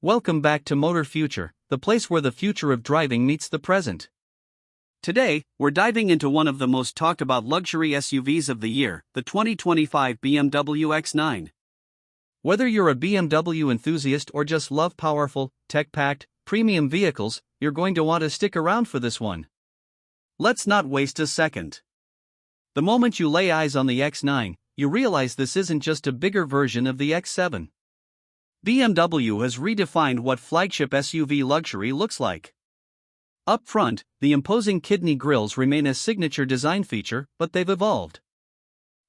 Welcome back to Motor Future, the place where the future of driving meets the present. Today, we're diving into one of the most talked about luxury SUVs of the year, the 2025 BMW X9. Whether you're a BMW enthusiast or just love powerful, tech-packed, premium vehicles, you're going to want to stick around for this one. Let's not waste a second. The moment you lay eyes on the X9, you realize this isn't just a bigger version of the X7. BMW has redefined what flagship SUV luxury looks like. Up front, the imposing kidney grilles remain a signature design feature, but they've evolved.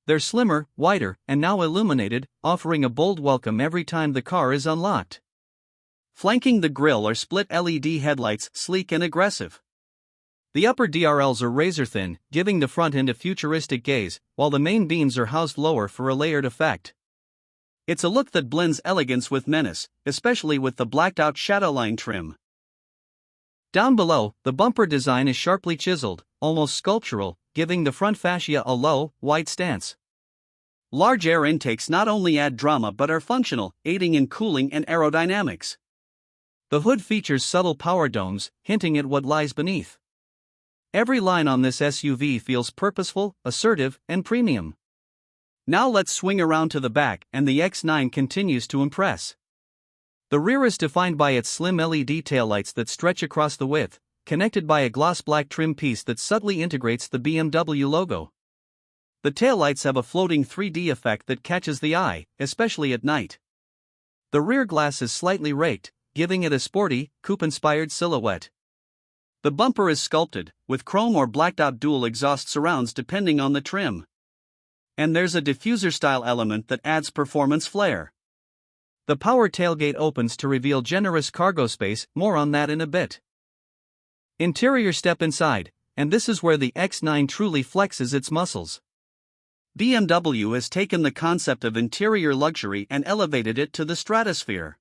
They're slimmer, wider, and now illuminated, offering a bold welcome every time the car is unlocked. Flanking the grille are split LED headlights, sleek and aggressive. The upper DRLs are razor-thin, giving the front end a futuristic gaze, while the main beams are housed lower for a layered effect. It's a look that blends elegance with menace, especially with the blacked-out shadowline trim. Down below, the bumper design is sharply chiseled, almost sculptural, giving the front fascia a low, wide stance. Large air intakes not only add drama but are functional, aiding in cooling and aerodynamics. The hood features subtle power domes, hinting at what lies beneath. Every line on this SUV feels purposeful, assertive, and premium. Now let's swing around to the back, and the X9 continues to impress. The rear is defined by its slim LED taillights that stretch across the width, connected by a gloss black trim piece that subtly integrates the BMW logo. The taillights have a floating 3D effect that catches the eye, especially at night. The rear glass is slightly raked, giving it a sporty, coupe-inspired silhouette. The bumper is sculpted, with chrome or blacked-out dual exhaust surrounds depending on the trim. And there's a diffuser-style element that adds performance flair. The power tailgate opens to reveal generous cargo space, more on that in a bit. Interior: step inside, and this is where the X9 truly flexes its muscles. BMW has taken the concept of interior luxury and elevated it to the stratosphere.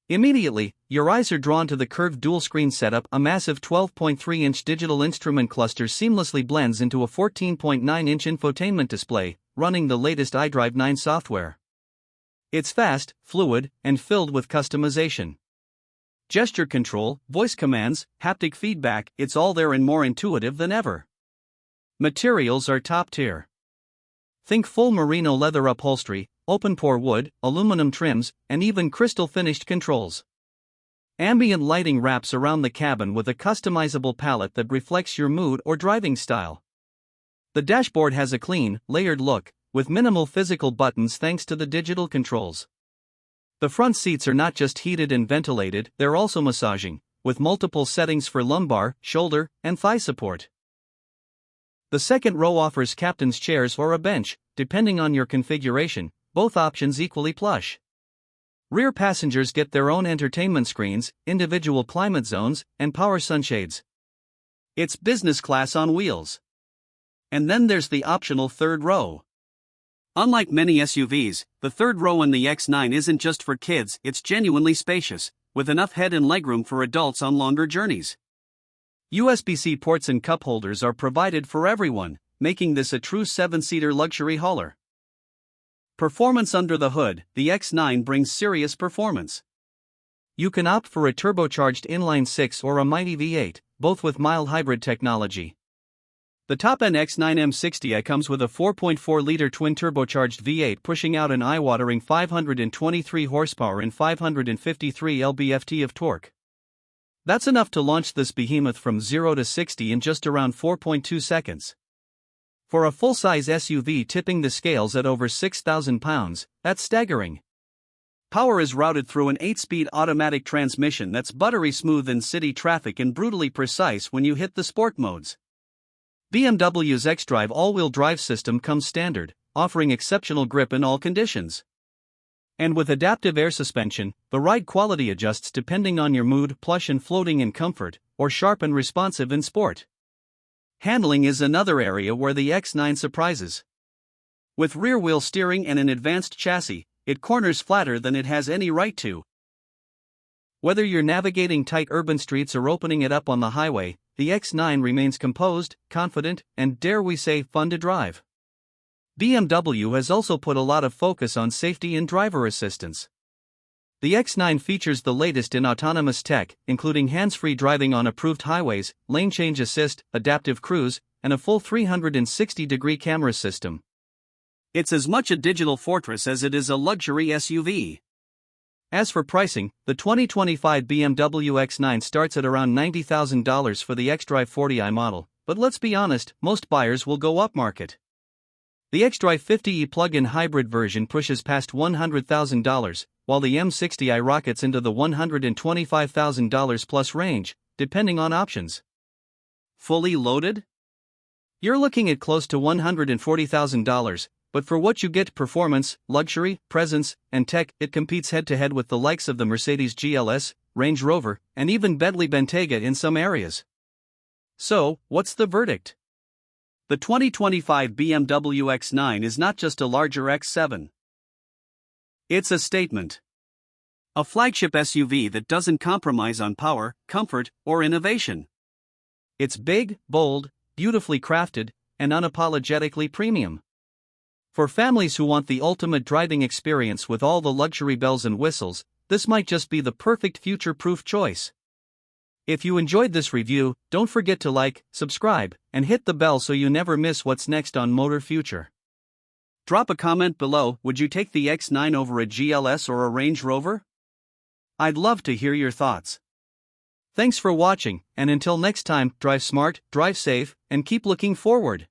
Immediately, your eyes are drawn to the curved dual-screen setup. A massive 12.3-inch digital instrument cluster seamlessly blends into a 14.9-inch infotainment display, running the latest iDrive 9 software. It's fast, fluid, and filled with customization. Gesture control, voice commands, haptic feedback, it's all there and more intuitive than ever. Materials are top tier. Think full merino leather upholstery, open-pore wood, aluminum trims, and even crystal-finished controls. Ambient lighting wraps around the cabin with a customizable palette that reflects your mood or driving style. The dashboard has a clean, layered look, with minimal physical buttons thanks to the digital controls. The front seats are not just heated and ventilated, they're also massaging, with multiple settings for lumbar, shoulder, and thigh support. The second row offers captain's chairs or a bench, depending on your configuration, both options equally plush. Rear passengers get their own entertainment screens, individual climate zones, and power sunshades. It's business class on wheels. And then there's the optional third row. Unlike many SUVs, the third row in the X9 isn't just for kids, it's genuinely spacious, with enough head and legroom for adults on longer journeys. USB-C ports and cup holders are provided for everyone, making this a true 7-seater luxury hauler. Performance under the hood: the X9 brings serious performance. You can opt for a turbocharged inline-6 or a mighty V8, both with mild hybrid technology. The top-end X9 M60i comes with a 4.4-liter twin-turbocharged V8 pushing out an eye-watering 523 horsepower and 553 lb-ft of torque. That's enough to launch this behemoth from 0 to 60 in just around 4.2 seconds. For a full-size SUV tipping the scales at over 6,000 pounds, that's staggering. Power is routed through an 8-speed automatic transmission that's buttery smooth in city traffic and brutally precise when you hit the sport modes. BMW's xDrive all-wheel drive system comes standard, offering exceptional grip in all conditions. And with adaptive air suspension, the ride quality adjusts depending on your mood: plush and floating in comfort, or sharp and responsive in sport. Handling is another area where the X9 surprises. With rear-wheel steering and an advanced chassis, it corners flatter than it has any right to. Whether you're navigating tight urban streets or opening it up on the highway, the X9 remains composed, confident, and, dare we say, fun to drive. BMW has also put a lot of focus on safety and driver assistance. The X9 features the latest in autonomous tech, including hands-free driving on approved highways, lane change assist, adaptive cruise, and a full 360-degree camera system. It's as much a digital fortress as it is a luxury SUV. As for pricing, the 2025 BMW X9 starts at around $90,000 for the xDrive 40i model, but let's be honest, most buyers will go upmarket. The xDrive 50e plug-in hybrid version pushes past $100,000, while the M60i rockets into the $125,000 plus range, depending on options. Fully loaded? You're looking at close to $140,000, but for what you get, performance, luxury, presence, and tech, it competes head-to-head with the likes of the Mercedes GLS, Range Rover, and even Bentley Bentayga in some areas. So, what's the verdict? The 2025 BMW X9 is not just a larger X7. It's a statement. A flagship SUV that doesn't compromise on power, comfort, or innovation. It's big, bold, beautifully crafted, and unapologetically premium. For families who want the ultimate driving experience with all the luxury bells and whistles, this might just be the perfect future-proof choice. If you enjoyed this review, don't forget to like, subscribe, and hit the bell so you never miss what's next on Motor Future. Drop a comment below. Would you take the X9 over a GLS or a Range Rover? I'd love to hear your thoughts. Thanks for watching, and until next time, drive smart, drive safe, and keep looking forward.